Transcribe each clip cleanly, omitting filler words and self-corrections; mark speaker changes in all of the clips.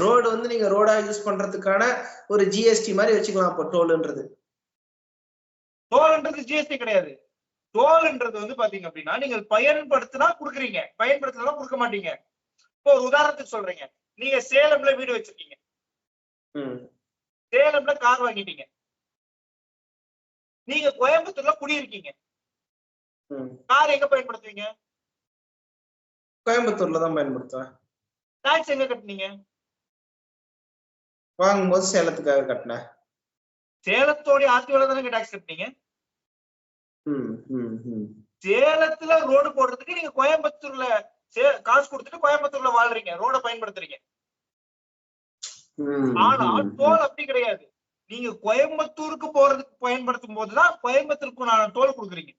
Speaker 1: Road வந்து நீங்க ரோடா use பண்றதுக்கான ஒரு ஜிஎஸ்டி மாதிரி வச்சுக்கலாம். அப்போ டோல்ன்றது
Speaker 2: ஜிஎஸ்டி கிடையாது. டோல்ன்றது வந்து பாத்தீங்க அப்படின்னா நீங்க பயன்படுத்தினா கொடுக்குறீங்க, பயன்படுத்தினா கொடுக்க மாட்டீங்க. இப்போ ஒரு உதாரணத்துக்கு சொல்றீங்க, நீங்க சேலம்ல வீடு வச்சிருக்கீங்க, சேலம்ல கார் வாங்கிட்டீங்க, நீங்க கோயம்புத்தூர்ல குடியிருக்கீங்க, கார் எங்க பயன்படுத்துவீங்க?
Speaker 1: கோயம்புத்தூர்ல தான் பயன்படுத்துவேன்.
Speaker 2: டாக்ஸ் எங்க கட்டுனீங்க?
Speaker 1: வாங்கும்போது சேலத்துக்காக கட்டினேன்.
Speaker 2: சேலத்தோட ஆர்டிஓல தானே டாக்ஸ் கட்டுனீங்க. சேலத்துல ரோடு போடுறதுக்கு நீங்க கோயம்புத்தூர்ல காசு கொடுத்துட்டு கோயம்புத்தூர்ல வாழ்றீங்க, ரோட பயன்படுத்துறீங்க. ஆனா டோல் அப்படி கிடையாது. நீங்க கோயம்புத்தூருக்கு போறதுக்கு பயன்படுத்தும் போதுதான் கோயம்புத்தூருக்கு நான் டோல் கொடுக்குறீங்க.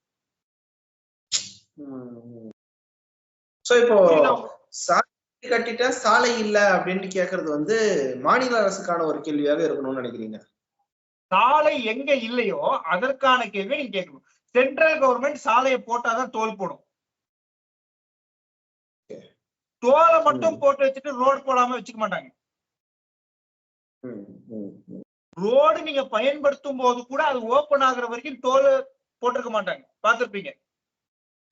Speaker 1: இப்போ சாலை கட்டிட்டா சாலை இல்ல அப்படின்னு கேக்குறது வந்து மாநில அரசுக்கான ஒரு கேள்வியாக இருக்கணும்னு நினைக்கிறீங்க?
Speaker 2: சாலை எங்க இல்லையோ அதற்கான கேள்வி நீங்க கேட்கணும். சென்ட்ரல் கவர்மெண்ட் சாலையை போட்டாதான் டோல் போடும். டோலை மட்டும் போட்டு வச்சுட்டு ரோடு போடாம வச்சுக்க மாட்டாங்க. ரோடு நீங்க பயன்படுத்தும் போது கூட அது ஓபன் ஆகுற வரைக்கும் டோல் போட்டிருக்க மாட்டாங்க, பாத்திருப்பீங்க.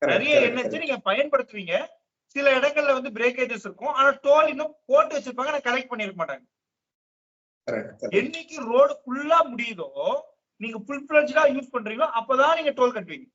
Speaker 2: நிறைய என்ஹெச் நீங்க பயன்படுத்துவீங்க, சில இடங்கள்ல வந்து பிரேக்கேஜஸ் இருக்கும், ஆனா டோல் இன்னும் போட்டு வச்சிருப்பாங்க, ஆனா கலெக்ட் பண்ணிருக்க மாட்டாங்க. என்னைக்கு ரோடு ஃபுல்லா முடியுதோ, நீங்க ஃபுல் ஃபிளட்ஜ்டா யூஸ் பண்றீங்களோ அப்பதான் நீங்க டோல் கட்டுவீங்க.